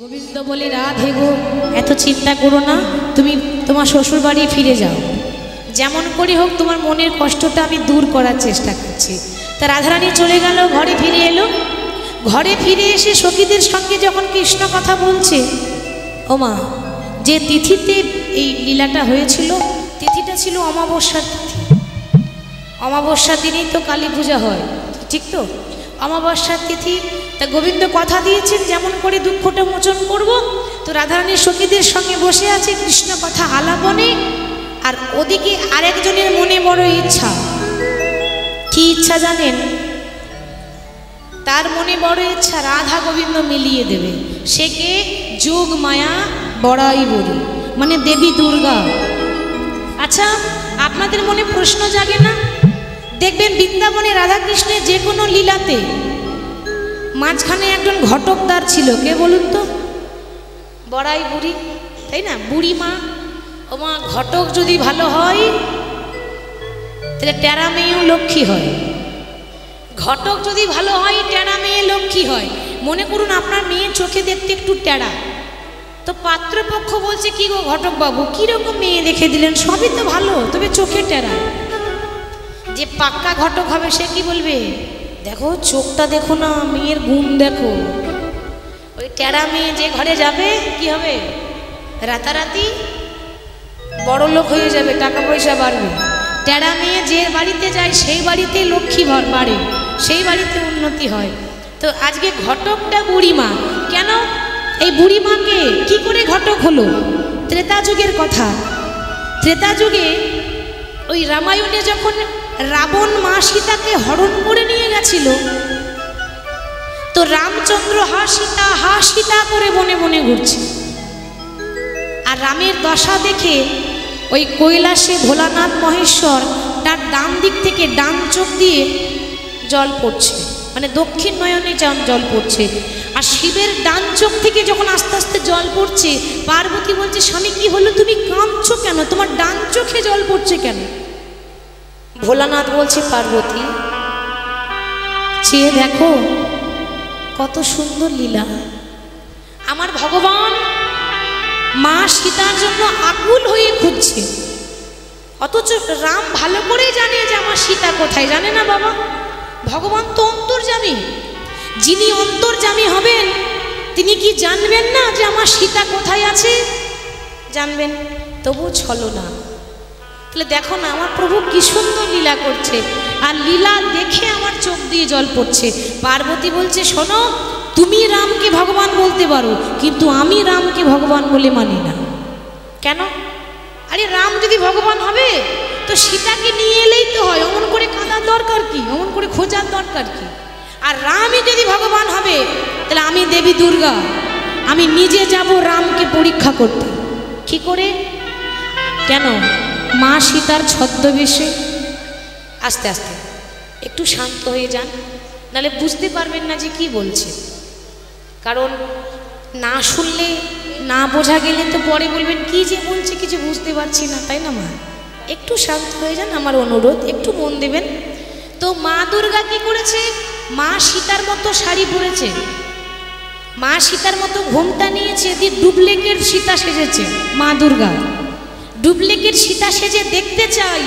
গোবিন্দ বলে, রাধে গো, এত চিন্তা করো না, তুমি তোমার শ্বশুর বাড়ি ফিরে যাও, যেমন করে হোক তোমার মনের কষ্টটা আমি দূর করার চেষ্টা করছি। তা রাধারানী চলে গেল, ঘরে ফিরে এলো। ঘরে ফিরে এসে সখীদের সঙ্গে যখন কৃষ্ণ কথা বলছে, ও মা, যে তিথিতে এই লীলাটা হয়েছিল, তিথিটা ছিল অমাবস্যার তিথি। অমাবস্যার দিনেই তো কালী পূজা হয়, ঠিক তো? অমাবস্যার তিথি। তা গোবিন্দ কথা দিয়েছেন যেমন করে দুঃখটা মোচন করব। তো রাধারানী সখীদের সঙ্গে বসে আছে, কৃষ্ণ কথা আলাপনে। আর ওদিকে আরেকজনের মনে বড় ইচ্ছা। কি ইচ্ছা জানেন? তার মনে বড় ইচ্ছা রাধা গোবিন্দ মিলিয়ে দেবে। সে কে? যোগ মায়া বড়াই বড়ি, মানে দেবী দুর্গা। আচ্ছা, আপনাদের মনে প্রশ্ন জাগে না? দেখবেন বৃন্দাবনে রাধাকৃষ্ণের যে কোনো লীলাতে মাঝখানে একজন ঘটকদার ছিল। কে বলুন তো? বড়াই বুড়ি, তাই না? বুড়ি মা। ও মা, ঘটক যদি ভালো হয় তাহলে টেরা মেয়েও লক্ষ্মী হয়। ঘটক যদি ভালো হয়, টেরা মেয়ে লক্ষ্মী হয়। মনে করুন আপনার মেয়ে চোখে দেখতে একটু টেরা, তো পাত্রপক্ষ বলছে, কি গো ঘটক বাবু, কিরকম মেয়ে রেখে দিলেন? সবই তো ভালো, তবে চোখে টেরা। যে পাক্কা ঘটক হবে সে কি বলবে? দেখো চোখটা দেখো না, মেয়ের গুণ দেখো। ওই টেরা মেয়ে যে ঘরে যাবে কি হবে? রাতারাতি বড় লোক হয়ে যাবে, টাকা পয়সা বাড়বে। টেরা মেয়ে যে বাড়িতে যায় সেই বাড়িতে লক্ষ্মী বাড়ে, সেই বাড়িতে উন্নতি হয়। তো আজকে ঘটকটা বুড়িমা। কেন এই বুড়িমাকে কি করে ঘটক হলো? ত্রেতা যুগের কথা। ত্রেতা যুগে ওই রামায়ণে যখন রাবণ মা সীতাকে হরণ করে নিয়ে গেছিল, তো রামচন্দ্র হা সীতা করে বনে বনে ঘুরছে। আর রামের দশা দেখে ওই কৈলাসে ভোলানাথ মহেশ্বর তার ডান দিক থেকে ডান চোখ দিয়ে জল পড়ছে, মানে দক্ষিণ নয়নে জল পড়ছে। আর শিবের ডান চোখ থেকে যখন আস্তে আস্তে জল পড়ছে, পার্বতী বলছে, স্বামী কি হলো, তুমি কাঁদছো কেন? তোমার ডান চোখে জল পড়ছে কেন? ভোলানাথ বলছে, পার্বতী চেয়ে দেখো কত সুন্দর লীলা। আমার ভগবান মা সীতার জন্য আকুল হয়ে খুঁজছে, অথচ রাম ভালো করে জানে যে আমার সীতা কোথায়। জানে না বাবা? ভগবান তো অন্তর্যামী। যিনি অন্তর্যামী হবেন তিনি কি জানবেন না যে আমার সীতা কোথায় আছে? জানবেন, তবু ছলো না। তাহলে দেখো না আমার প্রভু কি সুন্দর লীলা করছে, আর লীলা দেখে আমার চোখ দিয়ে জল পড়ছে। পার্বতী বলছে, শোনো, তুমি রামকে ভগবান বলতে পারো, কিন্তু আমি রামকে ভগবান বলে মানি না। কেন? আরে রাম যদি ভগবান হবে তো সীতাকে নিয়ে এলেই তো হয়, অমন করে কাঁদার দরকার কি, অমন করে খোঁজার দরকার কি? আর রামই যদি ভগবান হবে তাহলে আমি দেবী দুর্গা, আমি নিজে যাব রামকে পরীক্ষা করতে। কি করে? কেন? মা সীতার ছদ্মবেশে। আস্তে আস্তে একটু শান্ত হয়ে যান, নাহলে বুঝতে পারবেন না যে কি বলছে। কারণ না শুনলে, না বোঝা গেলে তো পরে বলবেন কি যে বলছে কিছু বুঝতে পারছি না, তাই না মা? একটু শান্ত হয়ে যান, আমার অনুরোধ, একটু মন দেবেন। তো মা দুর্গা কি করেছে? মা সীতার মতো শাড়ি পরেছে, মা সীতার মতো ঘোমটা নিয়েছে, দিয়ে ডুপ্লিকেট সীতা সেজেছে। মা দুর্গা ডুপ্লিকেট সীতা সেজে দেখতে চাই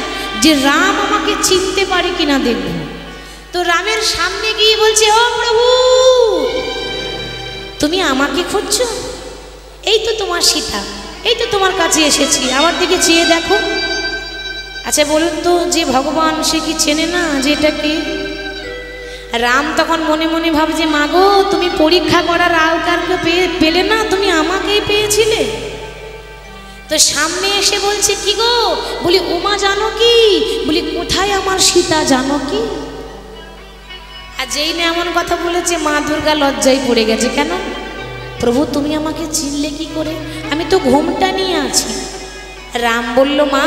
যে রাম আমাকে চিনতে পারে কিনা, দেখব। তো রামের সামনে গিয়ে বলছে, ও প্রভু, তুমি আমাকে খুঁজছো? এই তো তোমার সীতা, এই তো তোমার কাছে এসেছি, আমার দিকে চেয়ে দেখো। আচ্ছা বলুন তো, যে ভগবান সে কি চেনে না যে এটা কে? রাম তখন মনে মনে ভাবছে, মাগো তুমি পরীক্ষা করার আর কাউকে পেলে না, তুমি আমাকেই পেয়েছিলে। তো সামনে এসে বলছে, কি গো? বলি, উমা জানো কি? বলি, কোথায় আমার সীতা জানো কি? আর যেই না এমন কথা বলেছে, মা দুর্গা লজ্জায় পড়ে গেছে। কেন? প্রভু তুমি আমাকে চিনলে কি করে? আমি তো ঘোমটা নিয়ে আছি। রাম বলল, মা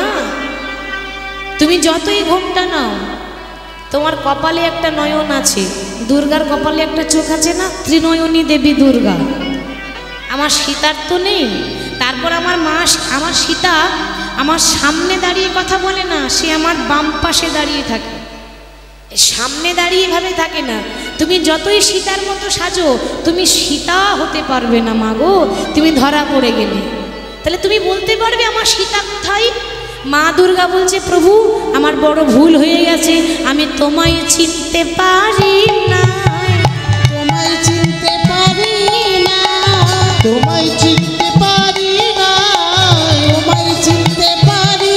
তুমি যতই ঘোমটা নাও, তোমার কপালে একটা নয়ন আছে, দুর্গার কপালে একটা চোখ আছে না, ত্রিনয়নী দেবী দুর্গা। আমার সীতার তো নেই। তারপর আমার মা, আমার সীতা আমার সামনে দাঁড়িয়ে কথা বলে না, সে আমার বাম পাশে দাঁড়িয়ে থাকে, সামনে দাঁড়িয়ে ভাবে থাকে না। তো তুমি যতই সীতার মতো সাজো তুমি সীতা হতে পারবে না মা গো, তুমি ধরা পড়ে গেলে। তাহলে তুমি বলতে পারবে আমার সীতা কোথায়? মা দুর্গা বলছে প্রভু আমার বড় ভুল হয়ে গেছে, আমি তোমায় চিনতে পারি না, তোমায় চিনতে পারি না, তোমায় চিনতে পারি না, তোমায় চিনতে পারি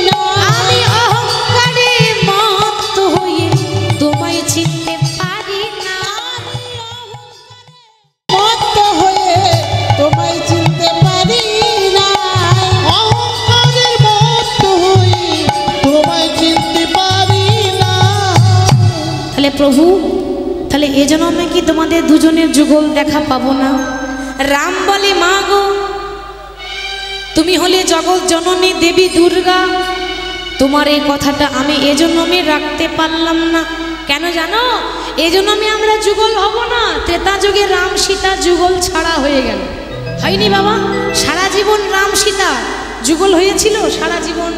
না। আমি অহংকারে মত্ত হয়ে তোমায় চিনতে পারি না, মত্ত হয়ে তোমায় চিনতে পারি না, অহংকারের মত্ত হয়ে তোমায় চিনতে পারি না। তাহলে প্রভু তাহলে এ জন্মে কি তোমাদের দুজনের যুগল দেখা পাবো না? রাম বলে মা গো তুমি হলে জগৎ জননী দেবী দুর্গা, তোমার এই কথাটা আমি এ জন্মে রাখতে পারলাম না। কেন জানো? এ জন্মে আমরা যুগল হব না, ত্রেতা যুগে রাম সীতা যুগল ছাড়া হয়ে গেল। হয়নি বাবা? সারা জীবন রাম সীতা যুগল হয়েছিল, সারা জীবন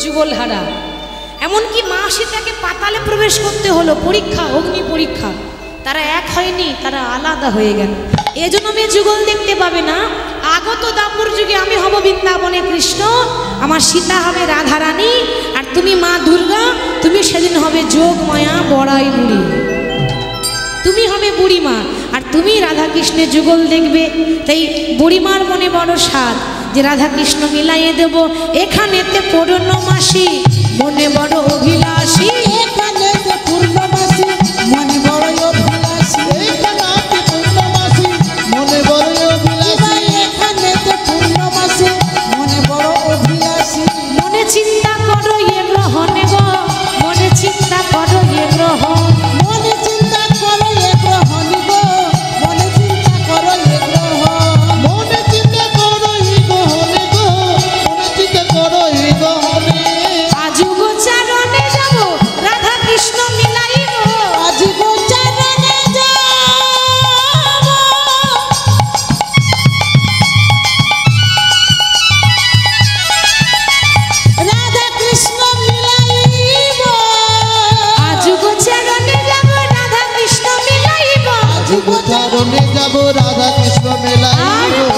যুগল হারা। এমনকি মা সীতাকে পাতালে প্রবেশ করতে হলো, পরীক্ষা, অগ্নি পরীক্ষা। তারা এক হয়নি, তারা আলাদা হয়ে গেল। এজন্য আমি যুগল দেখতে পাবে না। আগত দাপুর যুগে আমি হব বৃন্দাবনে কৃষ্ণ, আমার সীতা হবে রাধারানী, আর তুমি মা দুর্গা, তুমি সেদিন হবে যোগ মায়া বড়াই বুড়ি, তুমি হবে বুড়িমা, আর তুমি রাধা কৃষ্ণের যুগল দেখবে। তাই বুড়িমার মনে বড় স্বাদ যে রাধা কৃষ্ণ মিলাইয়ে দেব, এখানেতে পূর্ণমাসী মনে বড় অভিলাষী, এখানেতে পূর্ণমাসী মনে বড় অভিলাষী, এখানেতে পূর্ণমাসী মনে বড় অভিলাষী, এখানেতে পূর্ণমাসী মনে বড় অভিলাষী। মনে চিন্তা করো এ গ্রহণে গো, মনে চিন্তা করো এ গ্রহণ, মনে চিন্তা করো এ গ্রহণ গো, মনে চিন্তা করো এ গ্রহণ, মনে চিন্তা করো এ গ্রহণ গো, মনে চিন্তা করো এ গ্রহণে। আজু গোচারণে যাব রাধা কৃষ্ণ মিলাইব, আজ গোচারণে যাব রাধা কৃষ্ণ মিলাইব, আজু গোচারণে যাব রাধা কৃষ্ণ মিলাইব, আজ গোচারণে যাব রাধা কৃষ্ণ মিলাইব।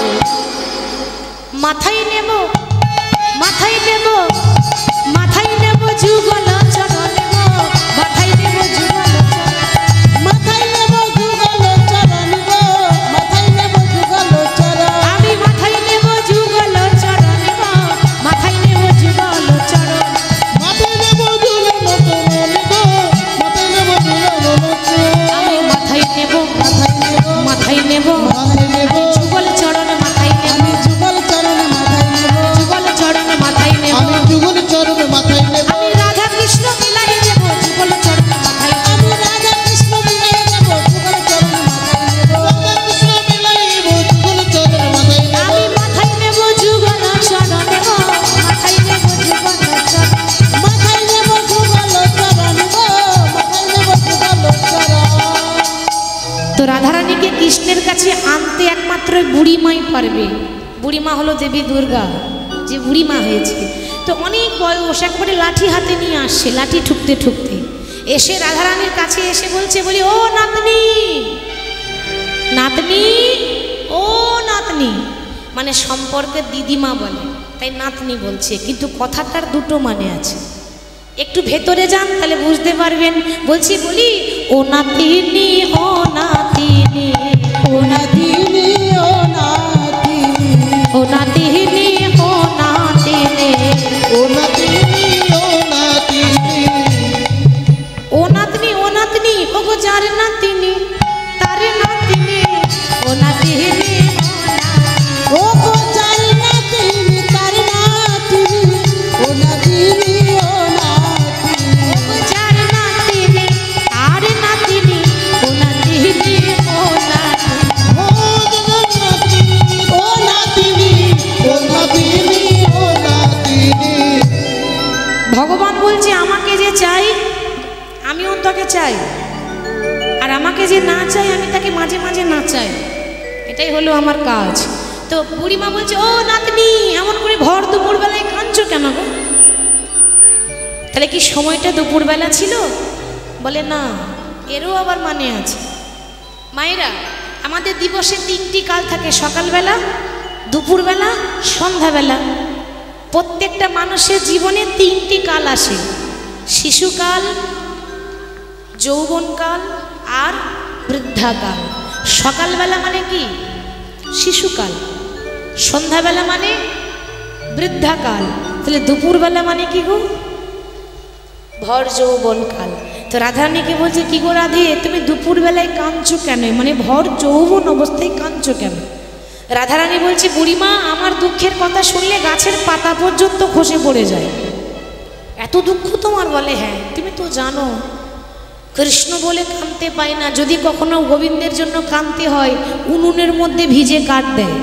মাথায় নেব, মাথায় নেব, মাথায় নেব যুগল চরণ নেব, মাথায় নেব যুগল চরণ, মাথায় নেব যুগল চরণ গো, মাথায় নেব যুগল চরণ, আমি মাথায় নেব যুগল চরণ নেব, মাথায় নেব যুগল চরণ, মাথায় নেব যুগল চরণ গো, মাথায় নেব যুগল চরণ, আমি মাথায় নেব, মাথায় নেব, মাথায় নেব, মাথায় নেব, আমি যুগল চরণ মাথায় নেব, আমি যুগল চরণ মাথায় নেব, যুগল চরণ মাথায় নেব, আমি যুগল চরণ মাথায় নেব, আমি রাধা কৃষ্ণ মিলাই দেব যুগল চরণ মাথায় নেব, আমি রাধা কৃষ্ণ মিলাই দেব যুগল চরণ মাথায় নেব, রাধা কৃষ্ণ মিলাইব যুগল চরণ মাথায় নেব, আমি মাথায় নেব যুগল চরণ নেব, মাথায় নেব যুগল চরণ, মাথায় নেব যুগল চরণ গো, মাথায় নেব যুগল চরণ। তো রাধারানীকে কৃষ্ণের কাছে আনতে একমাত্র বুড়িমাই পারবে। বুড়িমা হলো দেবী দুর্গা, যে বুড়িমা হয়েছে। তো অনেক বয়স, একবারে লাঠি হাতে নিয়ে আসছে, লাঠি ঠুকতে ঠুকতে এসে রাধারানীর কাছে এসে বলছে, বলি ও নাতনি, নাতনি, ও নাতনি, মানে সম্পর্কে দিদিমা বলে তাই নাতনি বলছে, কিন্তু কথাটার দুটো মানে আছে। একটু ভেতরে যান তাহলে বুঝতে পারবেন। বলছি বলি ও নাতিনি, ও নাতিনি, ও নাতিনি, ও নাতিনি, ও নাতিনি, ও নাতিনি, ও নাতিনি, ও নাতিনি, ও নাতনি, ও নাতনি, ও গো যার নাতিনি তার নাতিনি, ও নাতিনি, ও গো যার নাতিনি তার নাতিনি, ও নাতিনি, ও নাতিনি, ও গো যার নাতিনি তার নাতিনি, ও নাতিনি, ও নাতিনি, ও যার নাতিনি, ও নাতিনি, ও নাতিনি, ও নাতিনি। ভগবান বলছে আমাকে যে চাই আমিও তাকে চাই, আর আমাকে যে না চাই আমি তাকে মাঝে মাঝে না চাই, এটাই হলো আমার কাজ। তো বুড়িমা বলছে ও নাতনি, এমন করে ভর দুপুরবেলায় কাঁদছো কেন গো? তাহলে কি সময়টা দুপুরবেলা ছিল? বলে না, এরও আবার মানে আছে। মায়েরা, আমাদের দিবসে 3টি কাল থাকে, সকালবেলা, দুপুরবেলা, সন্ধ্যাবেলা। প্রত্যেকটা মানুষের জীবনে 3টি কাল আসে, শিশুকাল, যৌবনকাল আর বৃদ্ধাকাল। সকালবেলা মানে কি? শিশুকাল। সন্ধ্যাবেলা মানে বৃদ্ধাকাল। তাহলে দুপুরবেলা মানে কি গো? ভর যৌবনকাল। তো রাধারানীকে বলছে, কি গো রাধে, তুমি দুপুরবেলায় কাঁদছো কেন? মানে ভর যৌবন অবস্থায় কাঁদছো কেন? রাধারানী বলছে, বুড়িমা, আমার দুঃখের কথা শুনলে গাছের পাতা পর্যন্ত খসে পড়ে যায়। এত দুঃখ তোমার? বলে হ্যাঁ। তুমি তো জানো কৃষ্ণ বলে কাঁদতে পাই না, যদি কখনো গোবিন্দের জন্য কাঁদতে হয় উনুনের মধ্যে ভিজে কাঠ দেয়।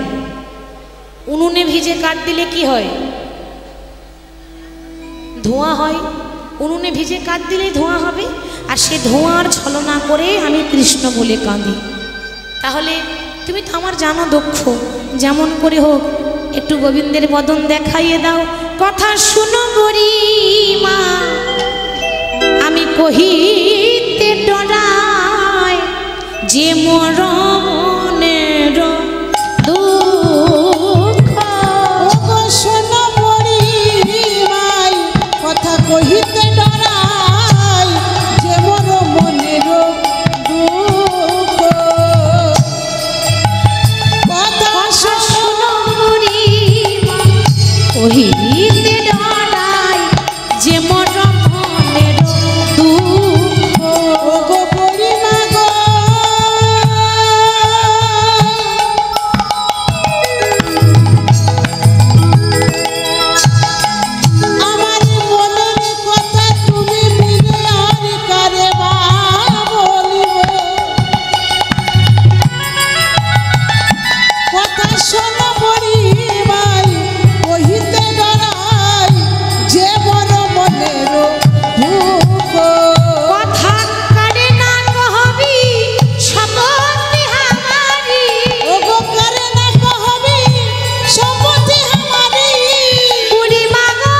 উনুনে ভিজে কাঠ দিলে কি হয়? ধোঁয়া হয়। উনুনে ভিজে কাঠ দিলেই ধোঁয়া হবে, আর সে ধোঁয়ার ছলনা করে আমি কৃষ্ণ বলে কাঁদি। তাহলে তুমি তো আমার জানো দক্ষ, যেমন করে হোক একটু গোবিন্দের বদন দেখাইয়ে দাও। কথা শুনো বুড়িমা, আমি কহিতে ডরাই, যে মোর মনের দুঃখ। ওগো শোনো বুড়িমাই, কথা কহিতে ডরাই, যে মোর মনের দুঃখ। কথা শোনো বুড়িমা, কহিতে ডরাই, যে মোর মনের দুঃখ। ওগো বুড়িমা গো, আমার মনের কথা তুমি বিনে আর কারে বা বলিব। কথা শোনো বুড়িমাই, কহিতে ডরাই, যে বড় মনের দুঃখ। কথা কারে না কহবি, শপথ হামারি। ওগো করে না কহবি, সম্পত্তি আমারি। বুড়িমা গো,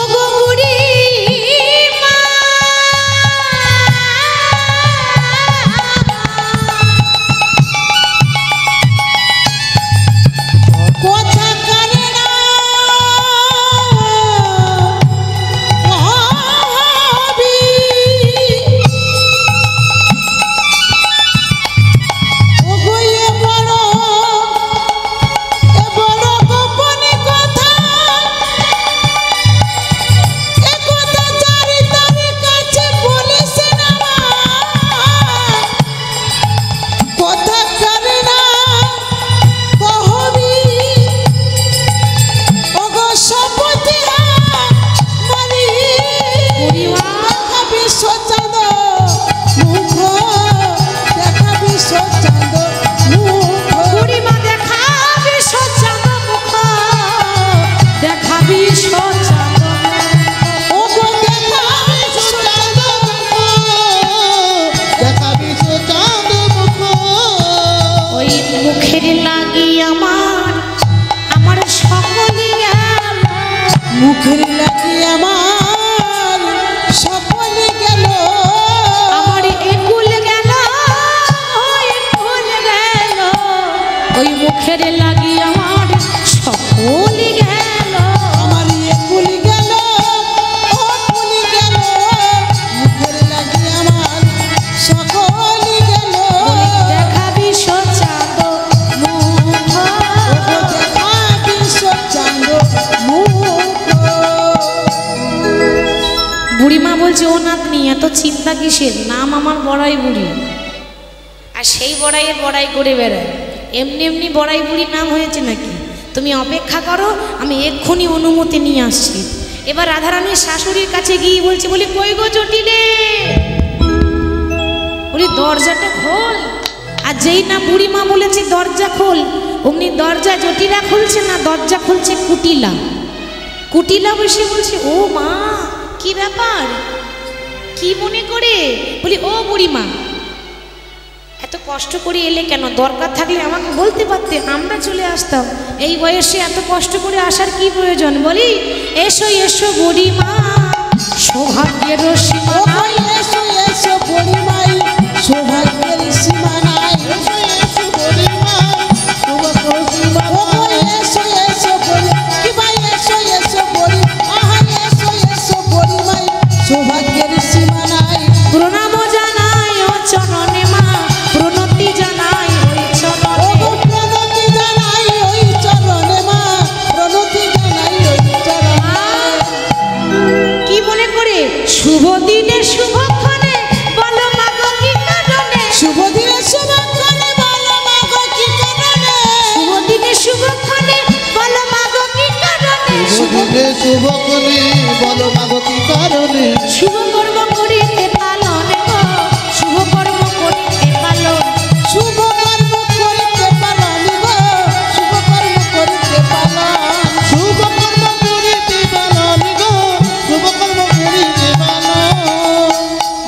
ওগো বুড়িমা, কথা করে না কহবি, ওগো এ বড় গোপন কথা। এ কথা যারি তারি কাছে বলিস না মা। কথা করে না কহবি, ওগো সম্পত্তি আমারি। বুড়িমা, দেখাবি সচাঁদ মুখ, দেখাবি সচাঁদ মুখ। বুড়িমা দেখাবি সচাঁদ মুখ, দেখাবি সচাঁদ মুখ। ওগো দেখাবি সচাঁদ মুখ, দেখাবি সচাঁদ মুখ। ওই মুখের লাগি আমার সকলই গেল। মুখের লাগি আমার সকলে গেল। আমার একুল গেল, একুল গেল। ওই মুখের লাগি আমার সকলই গেল। আমার এ কুলি গেল, ও কুলি গেল। মুখের লাগি আমার সকলে গেল। দেখাবি সচাঁদ মুখ। ওগো দেখাবি সচাঁদ মুখ। বুড়িমা বলছে, ও নাতনি, এত চিন্তা কিসের? নাম আমার বড়াই বুড়ি, আর সেই বড়াইয়ে বড়াই করে বেড়ায়। এমনি এমনি বড়াই বুড়ি নাম হয়েছে নাকি? তুমি অপেক্ষা করো, আমি এক্ষুনি অনুমতি নিয়ে আসছি। এবার রাধারানীর শাশুড়ির কাছে গিয়ে বলছে, বলি কই গো জটিলে, বলি দরজাটা খোল। আর যেই না বুড়িমা বলেছে দরজা খোল, অমনি দরজা জটিলা খুলছে না, দরজা খুলছে কুটিলা। কুটিলা বসে বলছে, ও মা, কি ব্যাপার, কি মনে করে? বলি, ও বুড়িমা, এত কষ্ট করে এলে কেন? দরকার থাকলে আমাকে বলতে পারতে, আমরা চলে আসতাম। এই বয়সে এত কষ্ট করে আসার কি প্রয়োজন? বলি এসো এসো বুড়িমা, সৌভাগ্যের সীমা নাই। এসো এসো বুড়িমাই, সৌভাগ্যের সীমা নাই। এসো এসো বুড়িমা, সৌভাগ্যের সীমা নাই। এসো এসো বুড়ি, কি ভাই এসো এসো বুড়ি, আহা এসো এসো বুড়িমাই, সৌভাগ্যের সীমা নাই। প্রণাম জানাই ও চরণে মা, প্রণতি জানাই ওই চরণে। প্রণতি জানাই ওই চরণে মা, প্রণতি জানাই ওই চরণে। কি মনে করে? শুভ দিনে শুভক্ষণে বলো মাগো কি কারণে? শুভ দিনে শুভক্ষণে বলো মাগো কি কারণে? শুভ দিনে শুভক্ষণে বলো মাগো কি কারণে? শুভ দিনে শুভক্ষণে বলো মাগো কি কারণে? শুভ কর্ম করিতে পালন গো, শুভ কর্ম করিতে পালন। শুভ কর্ম করিতে পালন গো, শুভ কর্ম করিতে পালন। শুভ কর্ম করিতে পালন গো, শুভ কর্ম করিতে পালন।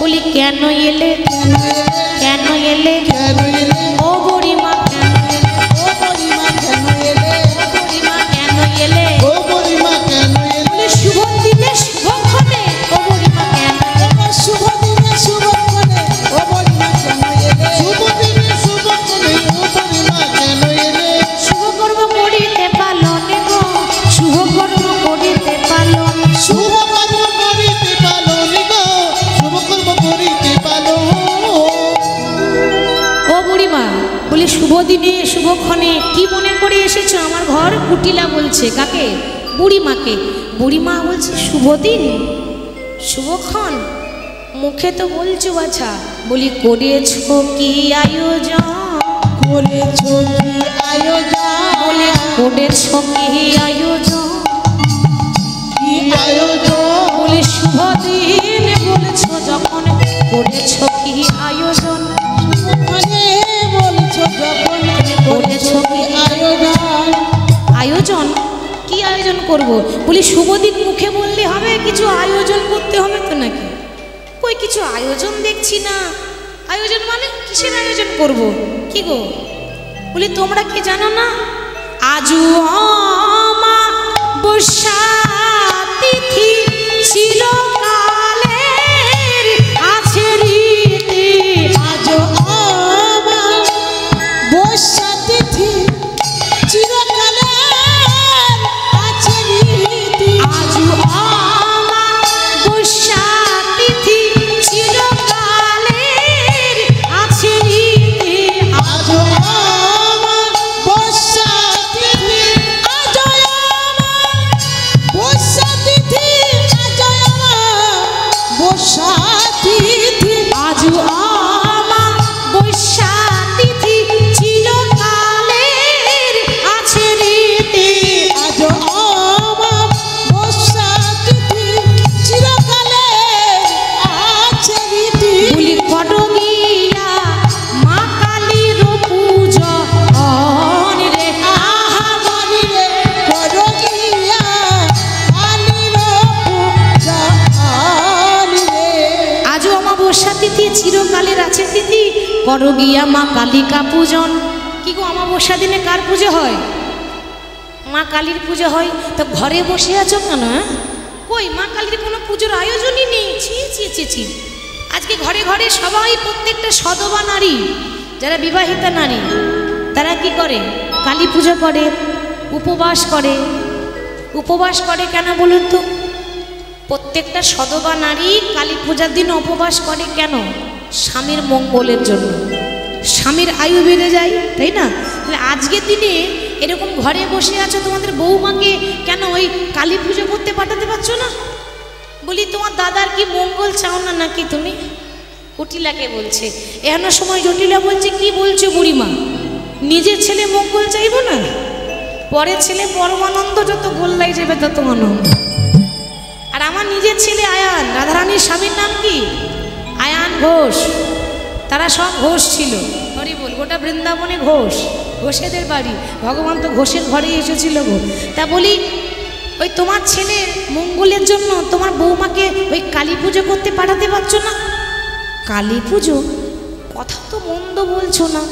বলি কেন এলে, কেন এলে, কেন এলে কেন এলে, ও বুড়িমা কেন এলে? ও বুড়িমা কেন এলে, বুড়িমা কেন এলে? ও বুড়িমা কেন এলে? বলি শুভ দিনে শুভক্ষণে ও বুড়িমা কেন এলে? শুভ দিনে শুভক্ষণে ও বুড়িমা কেন এলে? শুভ দিনে শুভক্ষণে ও বুড়িমা কেন এলে? শুভ কর্ম করিতে পালন গো, শুভ কর্ম করিতে পালন। শুভ কর্ম করিতে পালন গো, শুভ কর্ম করিতে পালন। ও বুড়িমা, বলি শুভ দিনে শুভক্ষণে কি মনে করে এসেছো আমার ঘর? কুটিলা বলছে। কাকে? বুড়িমাকে। বুড়িমা বলছে শুভ দিন শুভক্ষণ, মুখে তো বলছো বাছা। বলি করেছো কি আয়োজন? করেছো কি আয়োজন? বলে করেছো কি আয়োজন? কি আয়োজন? বলে শুভ দিন বলছো যখন, করেছো কি আয়োজন? মানে বলছো যখন করেছো কি আয়োজন? আয়োজন কি আয়োজন করব? বলি শুভ দিন মুখে বললে হবে, কিছু আয়োজন করতে হবে তো নাকি? কই কিছু আয়োজন দেখছি না। আয়োজন মানে কিসের আয়োজন করব? কি গো? বলি তোমরা কি জানো না, আজু অমাবস্যা তিথি চিরকালের আছে রীতি। আজও আমার বর্ষা তিথি চিরকালের আছে রীতি। আজু অমাবস্যা তিথি চিরকালের আছে রীতি। আজও আমার বর্ষা তিথি, আজও আমার বর্ষা তিথি, আজও আমার বর্ষা তিথি। আজু অমাবস্যা তিথি চিরকালের আছে রীতি। আজও আমার বর্ষা তিথি চিরকালের আছে রীতি। বলি কটগিয়া মা কালীর পূজন রে, আহা বাড়ি রে করো গিয়া কালীর পূজন রে। আজও অমাবস্যা তিথি চিরকালের আছে তিথি, করো গিয়া মা কালিকা পূজন। কি গো, অমাবস্যা দিনে কার পুজো হয়? মা কালীর পুজো হয়। তো ঘরে বসে আছো কেন? হ্যাঁ? কই মা কালীর কোনো পুজোর আয়োজনই নেই। ছি ছি ছি ছি। আজকে ঘরে ঘরে সবাই, প্রত্যেকটা সধবা নারী, যারা বিবাহিতা নারী, তারা কি করে? কালী পুজো করে, উপবাস করে। উপবাস করে কেন বলুন তো? প্রত্যেকটা সধবা নারী কালী পূজার দিন উপবাস করে কেন? স্বামীর মঙ্গলের জন্য। স্বামীর আয়ু বেড়ে যায়, তাই না? তাহলে আজকের দিনে এরকম ঘরে বসে আছো, তোমাদের বৌমাকে কেন ওই কালী পুজো করতে পাঠাতে পারছো না? বলি তোমার দাদার কি মঙ্গল চাও না নাকি তুমি? কুটিলাকে বলছে। এখনো সময় জটিলা বলছে কি বলছো বুড়িমা? নিজের ছেলে মঙ্গল চাইবো না? পরের ছেলে পরমানন্দ, যত গোল্লাই যাবে তত আনন্দ। আর আমার নিজের ছেলে আয়ান, রাধারানীর স্বামীর নাম কি? আয়ান ঘোষ। তারা সব ঘোষ ছিল। হরি বল, গোটা বৃন্দাবনে ঘোষ, ঘোষেদের বাড়ি। ভগবান তো ঘোষের ঘরে এসেছিল গো। তা বলি ওই তোমার ছেলের মঙ্গলের জন্য তোমার বৌমাকে ওই কালী পুজো করতে পাঠাতে পারছো না? কালী পুজো? কথা তো মন্দ বলছো না,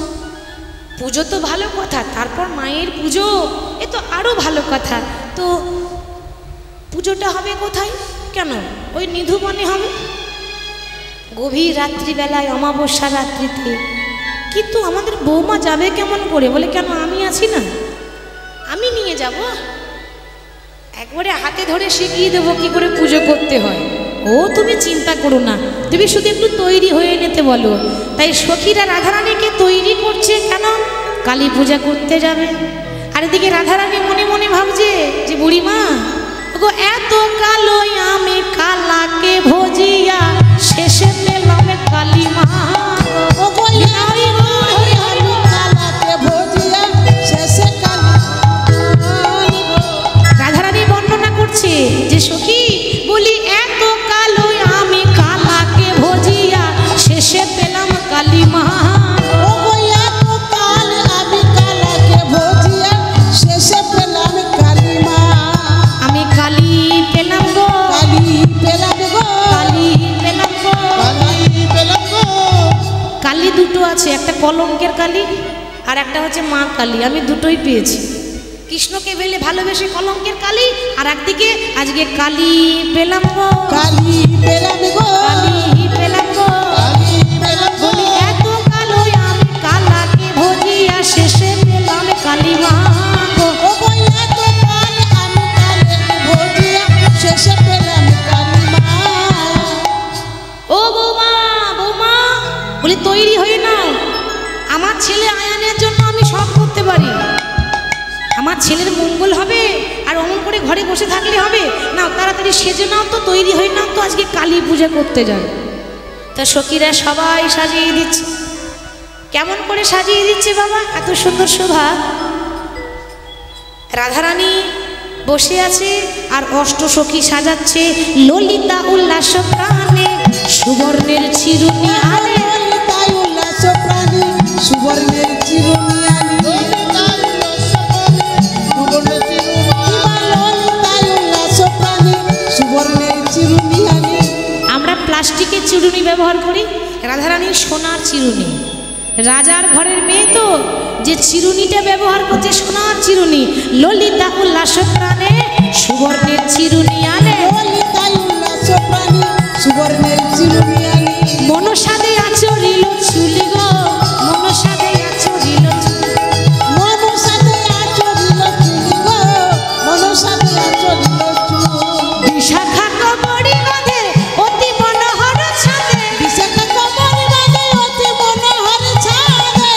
পুজো তো ভালো কথা, তারপর মায়ের পুজো, এ তো আরও ভালো কথা। তো পুজোটা হবে কোথায়? কেন ওই নিধুবনে হবে, গভীর রাত্রিবেলায়, অমাবস্যা রাত্রিতে। কিন্তু আমাদের বৌমা যাবে কেমন করে? বলে কেন, আমি আছি না, আমি নিয়ে যাব, একবারে হাতে ধরে শিখিয়ে দেবো কি করে পুজো করতে হয়। ও তুমি চিন্তা করো না, তুমি শুধু একটু তৈরি হয়ে নিতে বলো। তাই সখীরা রাধারানীকে তৈরি করছে, কেন? কালী পূজা করতে যাবে। আর এদিকে রাধারানী মনে মনে ভাবছে যে বুড়িমা গো, এত কালো আমি কালাকে ভজিয়া শেষে পেলাম কালী মা। রাধারানী বর্ণনা করছে যে সখী বলি, এত কালো আমি কালাকে ভজিয়া শেষে পেলাম কালী মা। আমি কালী পেলাম গো, কালী দুটো আছে, একটা কলঙ্কের কালী আর একটা হচ্ছে মা কালী। আমি দুটোই পেয়েছি। কৃষ্ণকে বেলে ভালোবেসে কলঙ্কের কালী, আর একদিকে আজকে কালী পেলাম গো, কালী পেলাম গো, কালী পেলাম গো। বলি এত কালো আমি কালাকে ভজিয়া শেষে পেলাম কালী মা গো। ও বৌমা, বৌমা বলি তৈরি হয়ে নাও, আমার ছেলে আয়ানের জন্য আমি সব করতে পারি, আমার ছেলের মঙ্গল হবে। আর অমন করে ঘরে বসে থাকলে হবে না, তাড়াতাড়ি সেজে নাও তো, তৈরি হয়ে নাও তো, আজকে কালী পূজা করতে যাবে। তা সখীরা সবাই সাজিয়ে দিচ্ছে। কেমন করে সাজিয়ে দিচ্ছে বাবা? এত সুন্দর শোভা। রাধারানী বসে আছে আর অষ্ট সখী সাজাচ্ছে। ললিতা উল্লাস প্রাণে সুবর্ণের চিরুনি আনে, সুবর্ণের চিরুনি আনি। আমরা প্লাস্টিকের চিরুনি ব্যবহার করি, রাধারানীর সোনার চিরুনি। রাজার ঘরের মেয়ে তো, যে চিরুনিটা ব্যবহার করছে সোনার চিরুনি। ললিতা উল্লাস প্রাণে সুবর্ণের চিরুনি আনে, সুবর্ণের চিরুনি আনি। মনসাদে আচরিল চুলি গো, মনসাদে আচরিল চুলি, মনসাদে আচরিল চুলি গো, মনসাদে আচরিল চুলি। বিশাখা কবরী বাঁধে অতি মনোহর ছাদে, বিশাখা কবরী বাঁধে অতি মনোহর ছাদে,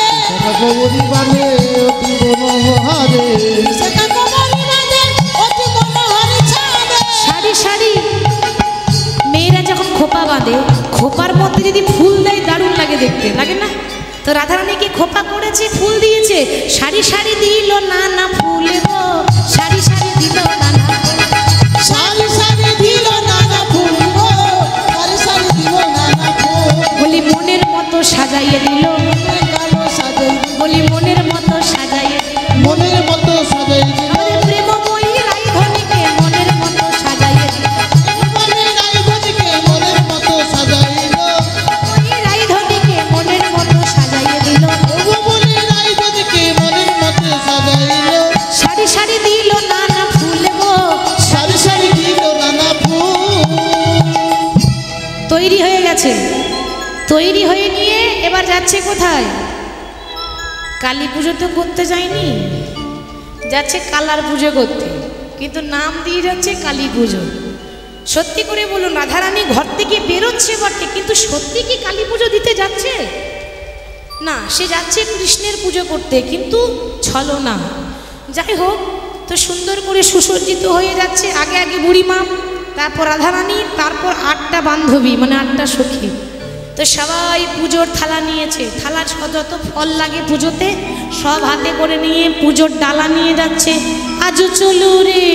কবরী বাঁধে অতি মনোহরে, বিশাখা কবরী বাঁধে অতি মনোহর ছাদে। সারি সারি মেয়েরা যখন খোপা বাঁধে, খোপার মধ্যে যদি ফুল দেয় দারুণ লাগে দেখতে, লাগে না? তো রাধারানীকে খোপা করেছে, ফুল দিয়েছে, সারি সারি দিল নানা ফুল গো, সারি সারি দিল নানা ফুল। সারি সারি দিল নানা ফুল গো, সারি সারি দিল নানা ফুল। বলি মনের মতো সাজাইয়ে দিল, কালো সাজাই বলি মনের মতো সাজাইয়ে দিল, মনের মতো সাজাই দিল, আমাদের প্রেমময়ী রাইধনীকে মনের মতো সাজাইয়ে দিল, মনের রাইধনীকে মনের মতো সাজাইল, ওই রাইধনীকে মনের মতো সাজাইয়ে দিল। মনের রাইধনীকে মনের মতো সাজাইল, সারি সারি দিল নানা ফুল গো, সারি সারি দিল নানা ফুল। তৈরি হয়ে গেছে। তৈরি হয়ে নিয়ে এবার যাচ্ছে কোথায়? কালী পুজো তো করতে যায়নি, যাচ্ছে কালার পুজো করতে, কিন্তু নাম দিয়ে যাচ্ছে কালী পুজো। সত্যি করে বলুন, রাধারানী ঘর থেকে বেরোচ্ছে বটে, কিন্তু সত্যি কি কালী পুজো দিতে যাচ্ছে? না, সে যাচ্ছে কৃষ্ণের পুজো করতে, কিন্তু ছলনা। যাই হোক, তো সুন্দর করে সুসজ্জিত হয়ে যাচ্ছে। আগে আগে বুড়িমা, তারপর রাধারানী, তারপর 8টা বান্ধবী, মানে 8টা সখী। তো সবাই পুজোর থালা নিয়েছে, থালা যত ফল লাগে পুজোতে সব হাতে করে নিয়ে পুজোর ডালা নিয়ে যাচ্ছে। আজ চলু রে,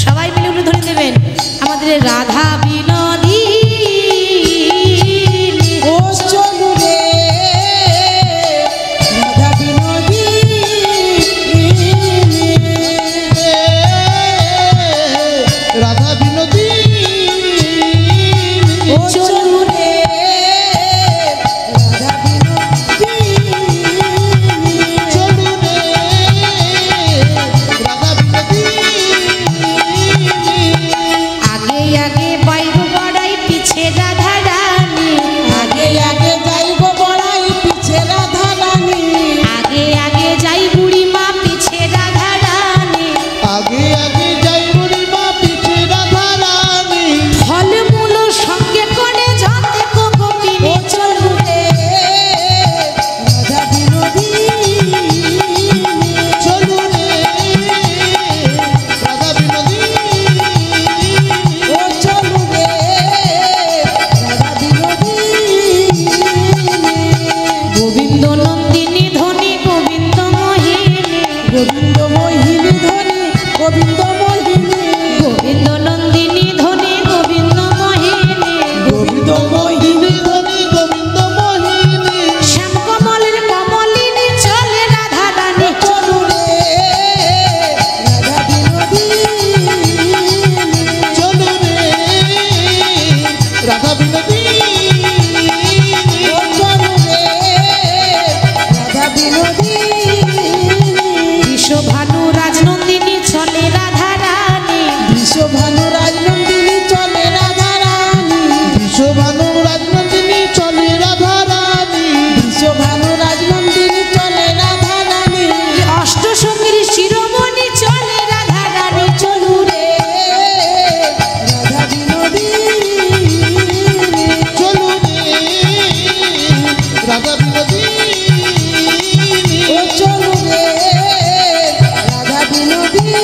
সবাই মিলে উঠে ধরে দেবেন, আমাদের রাধা বিনোদী ও চলু রে, রাধা বিনোদী। রাধা বিনোদী, ও চলু রে, বিশ্বভানু রাজনন্দিনী চলে রাধারানী বিশ্বভানু রাজনন্দিনী চলে রাধারানী বিশ্বভানু রাজনন্দিনী চলে রাধারানী অষ্টসখীর শিরোমণি চলে রাধা রানী চলু রে রাধা বিনোদিনী চলু রে রাধা বিনোদিনী ও চলু রে রাধা বিনোদিনী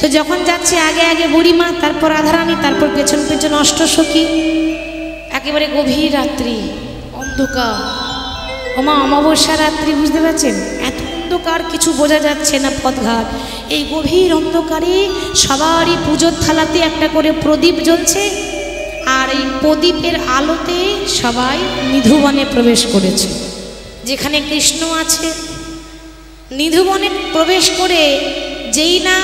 তো যখন যাচ্ছে আগে আগে বুড়িমা, তারপর রাধারানী, তারপর পেছন পেছন অষ্টসখী। একেবারে গভীর রাত্রি, অন্ধকার। ওমা অমাবস্যা রাত্রি, বুঝতে পারছেন? এত অন্ধকার, কিছু বোঝা যাচ্ছে না পথঘাট। এই গভীর অন্ধকারে সবারই পুজোর থালাতে একটা করে প্রদীপ জ্বলছে, আর এই প্রদীপের আলোতে সবাই নিধুবনে প্রবেশ করেছে, যেখানে কৃষ্ণ আছে। নিধুবনে প্রবেশ করে যেই না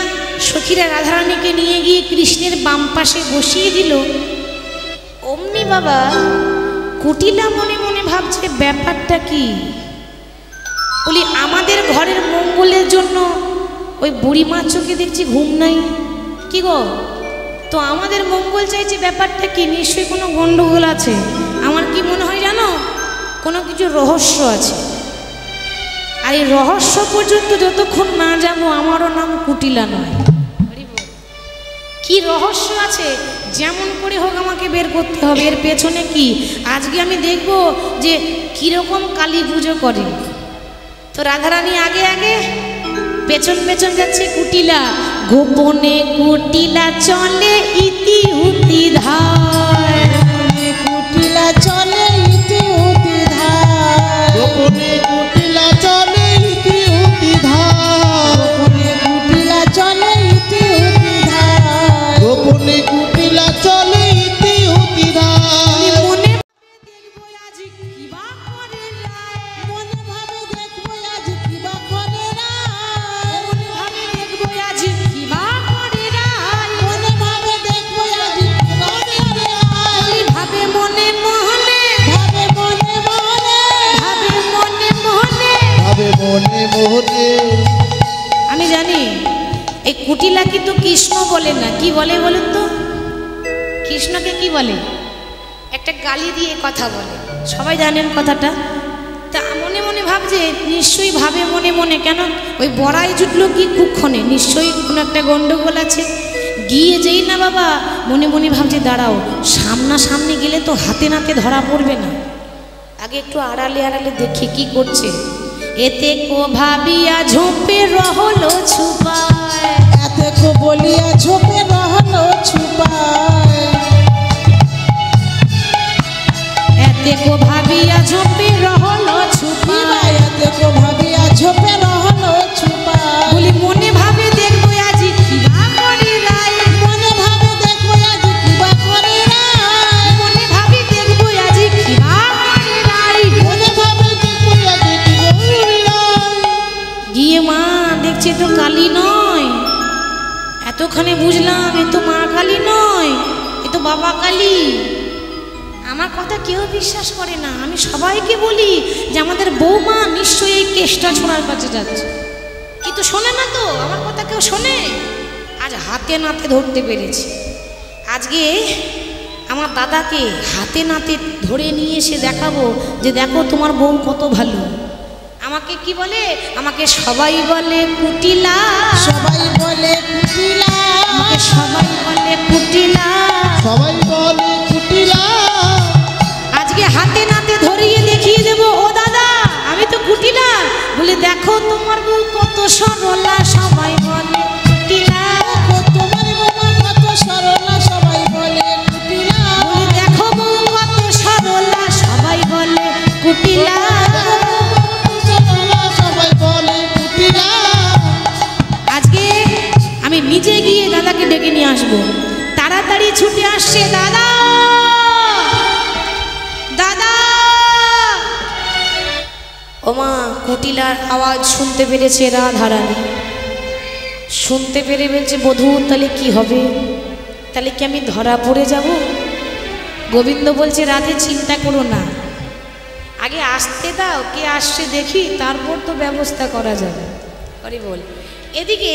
সখীরা রাধারানীকে নিয়ে গিয়ে কৃষ্ণের বাম পাশে বসিয়ে দিল, অমনি বাবা কুটিলা মনে মনে ভাবছে ব্যাপারটা কি। বলি আমাদের ঘরের মঙ্গলের জন্য ওই বুড়িমার চোখে দেখছি ঘুম নাই, কি গো? তো আমাদের মঙ্গল চাইছে, ব্যাপারটা কি? নিশ্চয়ই কোনো গন্ডগোল আছে। আমার কি মনে হয় জানো, কোনো কিছু রহস্য আছে। আর এই রহস্য পর্যন্ত যতক্ষণ না যাবো আমারও নাম কুটিলা নয়। কি রহস্য আছে, যেমন করে হোক আমাকে বের করতে হবে। এর পেছনে কি আজকে আমি দেখব যে কীরকম কালী পুজো করে। তো রাধারানী আগে আগে, পেছন পেছন যাচ্ছে কুটিলা। গোপনে কুটিলা চলে ইতি উতি ধার, কুটিলা চলে ইতি উতি ধার গোপনে কুটিলা চলে ইতি উতি ধার গোপনে কুটিলা চলে ইতি উতি ধার গোপনে কুটিলা চলে ইতি উতি ধার মনে দেখবো আজ কিবা করে রায়, মনে ভাবে দেখবো আজ কিবা করে রায় মনে ভাবে দেখবো আজ কিবা করে রায়, মনে ভাবে দেখবো আজ কিবা করে রায় ভাবে মনে মোহনে, ভাবে মনে মনে ভাবে মনে মোহনে। ভাবে মনে মোহনে। আমি জানি এই কুটিলা কিন্তু কৃষ্ণ বলে না, কি বলে বলুন তো? কৃষ্ণকে কি বলে? একটা গালি দিয়ে কথা বলে, সবাই জানেন কথাটা। তা মনে মনে ভাবছে, নিশ্চয়ই ভাবে মনে মনে, কেন ওই বড়াই জুটলো কি কুক্ষণে, নিশ্চয়ই কোনো একটা গন্ডগোল আছে। গিয়ে যেই না বাবা মনে মনে ভাবছে, দাঁড়াও, সামনাসামনি গেলে তো হাতে নাতে ধরা পড়বে না, আগে একটু আড়ালে আড়ালে দেখি কি করছে। এতে কো ভাবিয়া ঝোপে রহলো ছুপায়, এতে কো বলিয়া ঝোপে রহলো ছুপায় এতে কো ভাবিয়া ঝোপে রহলো ছুপায়। এতে কো ভাবিয়া ঝোপে রহলো ছুপায় বলি মনে ভাবে দেখবো আজি কিবা করে রায়, মনে ভাবে দেখবো আজ কিবা করে রায় মনে ভাবে দেখবো আজি কিবা করে রায়। মনে ভাবে দেখবো আজ কি গৌরী রায়। গিয়ে মা দেখছে তো কালী নয়, এতক্ষণে বুঝলাম এ তো মা কালী নয়, এ তো বাবা কালী। আমার কথা কেউ বিশ্বাস করে না। আমি সবাইকে বলি যে আমাদের বৌমা নিশ্চয়ই এই কেষ্টা ছোড়ার কাছে যাচ্ছে, কিন্তু শোনে না তো, আমার কথা কেউ শোনে। আজ হাতে নাতে ধরতে পেরেছি। আজকে আমার দাদাকে হাতে নাতে ধরে নিয়ে এসে দেখাবো যে দেখো তোমার বউ কত ভালো। আমাকে কি বলে? আমাকে সবাই বলে কুটিলা, সবাই বলে কুটিলা আমাকে সবাই বলে কুটিলা। সবাই বলে কুটিলা। আজকে হাতে নাতে ধরিয়ে দেখিয়ে দেব, ও দাদা আমি তো কুটিলা। বলে দেখো তোমার বউ কত সরলা, সবাই বলে কুটিলা। তোমার বাবা কত সরলা সবাই বলে কুটিলা বলে দেখো বউ কত সরলা, সবাই বলে কুটিলা। সবাই বলে কুটিলা। আজকে আমি নিজে গিয়ে দাদাকে ডেকে নিয়ে আসবো। তাড়াতাড়ি ছুটে আসছে, দাদা দাদা। ওমা কুটিলার আওয়াজ শুনতে পেরেছে রাধারানী, শুনতে পেরে বলছে বধূ তাহলে কি হবে? তাহলে কি আমি ধরা পড়ে যাব? গোবিন্দ বলছে রাধে চিন্তা করো না, আগে আসতে দাও, কে আসছে দেখি, তারপর তো ব্যবস্থা করা যাবে। হরি বল। এদিকে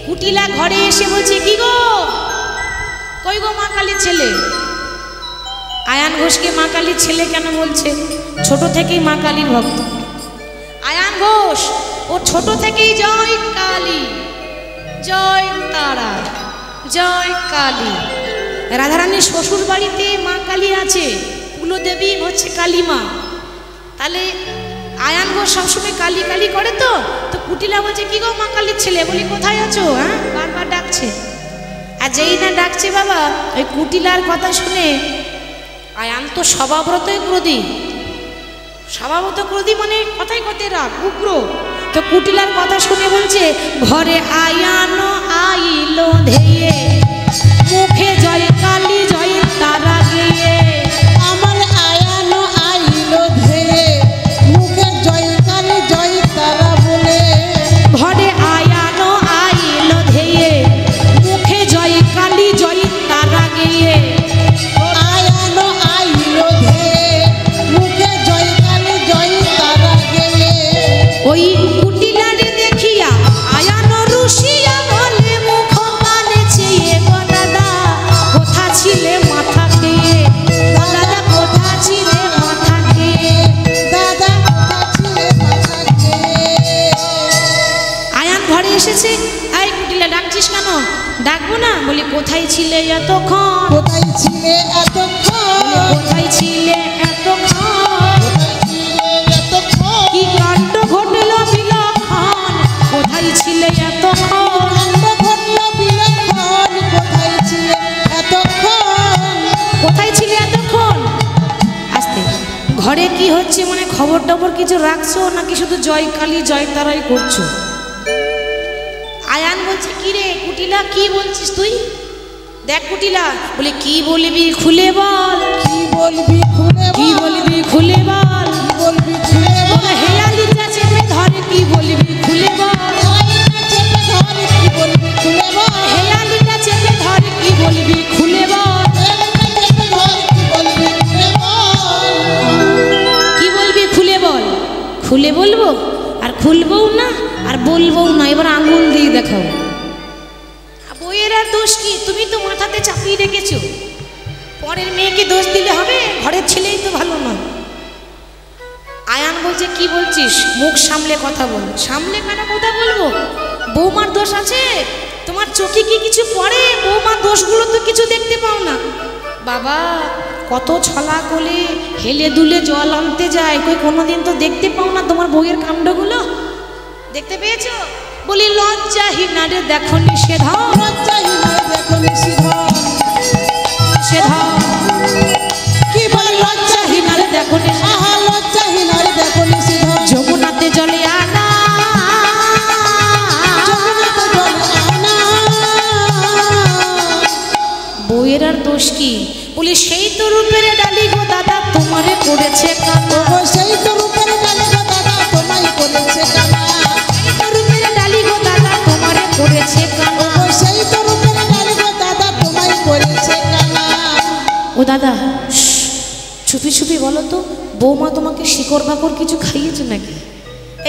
কুটিলা ঘরে এসে বলছে, কি গো, কই গো মা কালীর ছেলে? আয়ান ঘোষকে মা কালীর ছেলে কেন বলছে? ছোট থেকেই মা কালীর ভক্ত আয়ান ঘোষ। ও ছোট থেকেই জয় কালী, জয় তারা, জয় কালী। রাধারানীর শ্বশুর বাড়িতে মা কালী আছে, কুলদেবী হচ্ছে কালী মা। তাহলে আয়ান ঘোষ সবসময় কালী কালী করে। তো কুটিলা বলছে, কি গো মা কালীর ছেলে? বলি, কোথায় আছো? হ্যাঁ, বারবার ডাকছে। আর যেই না ডাকছে বাবা, ওই কুটিলার কথা শুনে আয়ান তো স্বভাবতই ক্রোধী। স্বভাবত ক্রোধী মানে কথায় কথায় রাগ, উগ্র। তো কুটিলার কথা শুনে বলছে, ঘরে আয়ান আইলো ধেয়ে, মুখে জয় কালী জয় তারা গেয়ে। আমার আয়ানো আইলো ধেয়ে, মুখে জয় কালী জয় তারা বলে। ঘরে আয়ানো আইলো ধেয়ে, মুখে জয় কালী জয় তারা গেয়ে। আয়ানো আইলো ধেয়ে, মুখে জয় কালী জয় তারা গেয়ে। ওই কুটিলারে দেখিয়া আয়ানো রুশিয়া বলে, মুখ পানে চেয়ে, গো দাদা কোথা ছিলে মাথা খেয়ে? দাদা কোথা ছিলে মাথা খেয়ে? দাদা কোথা ছিলে মাথা খেয়ে? আয়ান ঘরে এসেছে, এই কুটিলা ডাকছিস কেন? ডাকবো না। বলি, কোথায় ছিলে এতক্ষণ? কোথায় ছিলে এতক্ষণ? কোথায় ছিলে এতক্ষণ? কোথায় ছিলে এতক্ষণ? কি কাণ্ড ঘটল বিলক্ষণ, কোথায় ছিলে এতক্ষণ? কাণ্ড ঘটল বিলক্ষণ, কোথায় ছিলে এতক্ষণ? কোথায় ছিলে এতক্ষণ? আস্তে, ঘরে কি হচ্ছে মানে খবর টবর কিছু রাখছো নাকি শুধু জয় কালী জয় তারাই করছো? আয়ান বলছে, কি রে কুটিলা, কি বলছিস তুই? দেখ কুটিলা, বলে কি বলবি খুলে বল, কি বলবি খুলে কি বল? বলবি খুলে বল। কি বলবি খুলে বল? বলে, হেয়ালিটা চেপে ধরে, কি বলবি খুলে বল। আয়না চেপে ধরে, কি বলবি খুলে বল? হেয়ালিটা চেপে ধরে, কি বলবি খুলে বল। আয়না চেপে ধরে, কি বলবি খুলে বল? কি বলবি খুলে বল। খুলে বলবো আর খুলবও না আর বলবও না, এবার আঙুল দিয়ে দেখাও। বইয়ের আর দোষ কি? তুমি তো মাথাতে চাপিয়ে রেখেছো। পরের মেয়েকে দোষ দিলে হবে? ঘরের ছেলেই তো ভালো নয়। আয়ান বলছে, কি বলছিস? মুখ সামলে কথা বল। সামলে কেন কথা বলবো? বৌমার দোষ আছে? তোমার চোখে কি কিছু পড়ে? বৌমার দোষগুলো তো কিছু দেখতে পাও না। বাবা কত ছলা কোলে হেলে দুলে জল আনতে যায়, কই কোনোদিন তো দেখতে পাও না তোমার বউয়ের কাণ্ডগুলো? দেখতে পেয়েছো? বলি, লজ্জাহীনা রে দেখো নিষেধন, লজ্জাহীনা দেখো নিষেধন। নিষেধন। কি বলে লজ্জাহীনা রে দেখো নিষেধন? আহা, লজ্জাহীনা দেখো নিষেধন। যমুনাতে জলে আনা, যমুনাতে জলে আনা। বউয়ের আর দোষ কি? বলি, সেই তো রূপের ডালি গো দাদা তোমারে করেছে কানা। ওগো, সেই তো রূপের ডালি গো দাদা তোমায় করেছে কানা। সেই তো রূপের ডালি গো দাদা তোমারে করেছে কানা। ওগো, সেই তো রূপের ডালি গো দাদা তোমায় করেছে কানা। ও দাদা, চুপি চুপি বলো তো, বৌমা তোমাকে শিকড় বাকড় কিছু খাইয়েছে নাকি?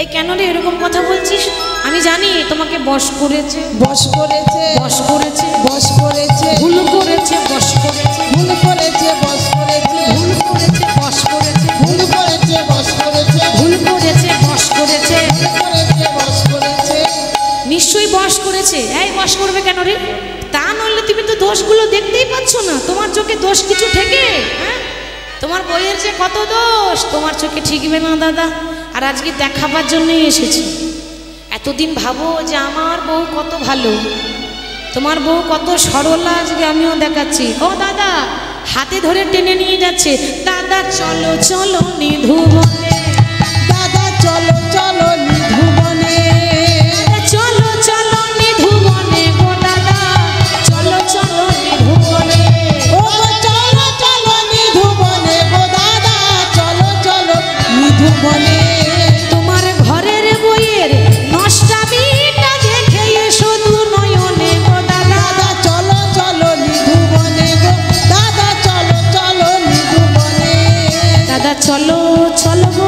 এই কেন রে এরকম কথা বলছিস? আমি জানি তোমাকে বশ করেছে, বশ করেছে, বশ করেছে, বশ করেছে, ভুল করেছে, বশ করেছে, ভুল করেছে, বশ করেছে, ভুল করেছে, বশ করেছে, ভুল করেছে, বশ করেছে, ভুল করেছে, বশ করেছে। ভুল করেছে, বশ করেছে। নিশ্চয়ই বশ করেছে। এই বশ করবে কেন রে? তা নইলে তুমি তো দোষগুলো দেখতেই পাচ্ছ না। তোমার চোখে দোষ কিছু ঠেকে? হ্যাঁ, তোমার বইয়ের যে কত দোষ তোমার চোখে ঠিকবে না দাদা। আর আজকে দেখাবার জন্যই এসেছি। এতদিন ভাবো যে আমার বউ কত ভালো, তোমার বউ কত সরলা, আজকে আমিও দেখাচ্ছি। ও দাদা হাতে ধরে টেনে নিয়ে যাচ্ছে, দাদা চলো চলো নিধু বনে, দাদা চলো চলো নিধু বনে, চলো চলো নিধু বনে গো দাদা, চলো চলো নিধু বনে। ওগো, চলো চলো নিধু বনে গো দাদা, চলো চলো নিধু বনে। তোমার ঘরের বইয়ের নষ্টামিটা দেখে এসো দু নয়নে গো দাদা। দাদা চলো চলো নিধু বনে গো দাদা, চলো চলো নিধু বনে। দাদা চলো চলো গো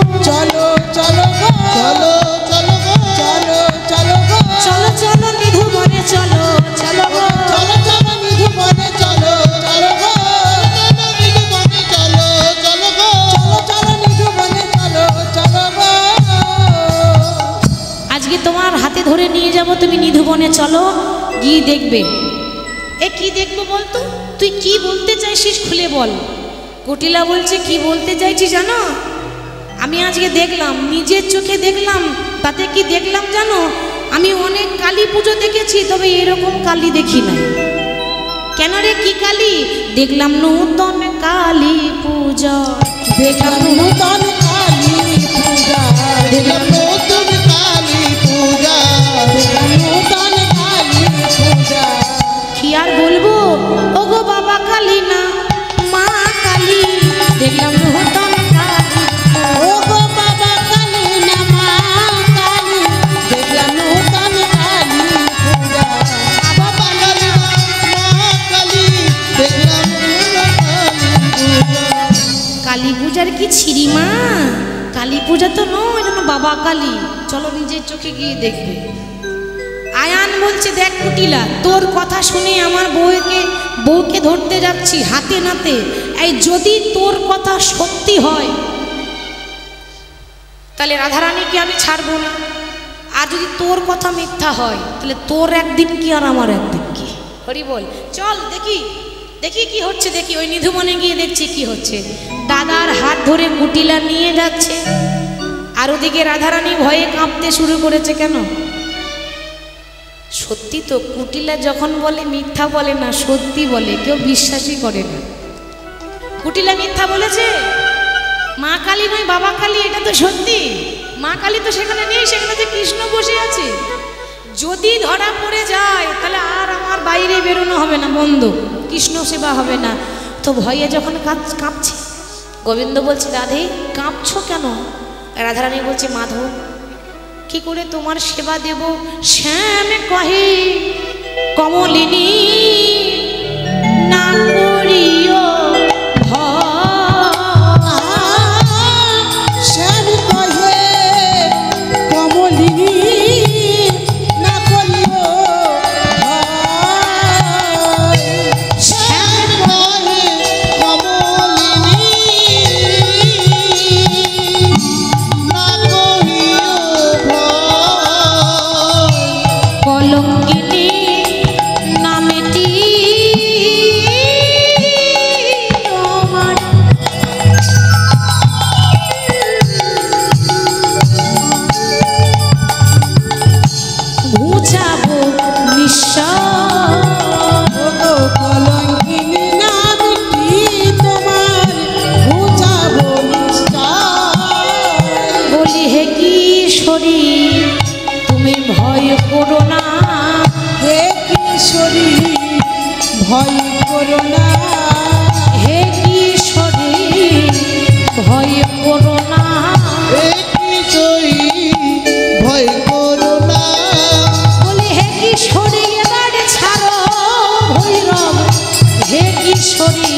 গিয়ে দেখবে। এ কি দেখবো বলতো, তুই কি বলতে চাইছিস খুলে বল। কুটিলা বলছে কি বলতে চাইছি জানো, আমি আজকে দেখলাম, নিজের চোখে দেখলাম। তাতে কি দেখলাম জানো, আমি অনেক কালী পুজো দেখেছি, তবে এরকম কালী দেখি নাই। কেন রে, কি কালী? দেখলাম নূতন কালী পূজা, দেখলাম নূতন কালী পূজা, দেখলাম নতুন কালী পূজা, দেখলাম নূতন কালী পূজা। কি আর বলবো, ওগো বাবা কালী না মা কালী, দেখলাম নূতন কালী। ও গো বাবা কালী না মা কালী, দেখলাম নূতন কালী পূজা। বাবা কালী মা কালী, দেখলাম নতুন কালী পূজা। কালী পূজার কি ছিরিমা, কালী পূজা তো নয়, যেন বাবা কালী। চলো নিজের চোখে গিয়ে দেখবে। আয়ান বলছে দেখ কুটিলা, তোর কথা শুনে আমার বউকে ধরতে যাচ্ছি হাতে নাতে। এই যদি তোর কথা সত্যি হয় তাহলে রাধারানীকে আমি ছাড়বো না, আর যদি তোর কথা মিথ্যা হয় তাহলে তোর একদিন কি আর আমার একদিন কি। হরি বল। চল দেখি দেখি কি হচ্ছে, দেখি ওই নিধুমনে গিয়ে দেখছি কি হচ্ছে। দাদার হাত ধরে কুটিলা নিয়ে যাচ্ছে, আর ওদিকে রাধারানী ভয়ে কাঁপতে শুরু করেছে। কেন? সত্যি তো, কুটিলা যখন বলে মিথ্যা বলে না, সত্যি বলে, কেউ বিশ্বাসই করে না। কুটিলা মিথ্যা বলেছে? মা কালী নয় বাবা কালী, এটা তো সত্যি। মা কালী তো সেখানে নেই, সেখানে যে কৃষ্ণ বসে আছে। যদি ধরা পড়ে যায় তাহলে আর আমার বাইরে বেরোনো হবে না, বন্ধ, কৃষ্ণ সেবা হবে না। তো ভয়ে যখন কাঁপছে, গোবিন্দ বলছে রাধে কাঁপছো কেন? রাধারানী বলছে মাধব কি করে তোমার সেবা দেব? শ্যাম কহে কমলিনী না করিও শ্যাম কহে কমলিনী না করিও ভয়। শ্যাম কহে কমলিনী না কহিও ভয়। কলঙ্কিনী নামেটি তোমার ঘুচাবো নিশ্চয়। ও গো কলঙ্কিনী নামটি তোমার ঘুচাবো নিশ্চয়। বলি হে কিশোরী তুমি ভয় করো না, হে কিশোরী ভয় করো না, হে কিশোরী ভয় করো না। কিছুই ভয় করো না। বলি হে কিশোরী এবার ছাড়ো ভৈরব, হে কিশোরী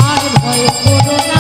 আর ভয় করো না।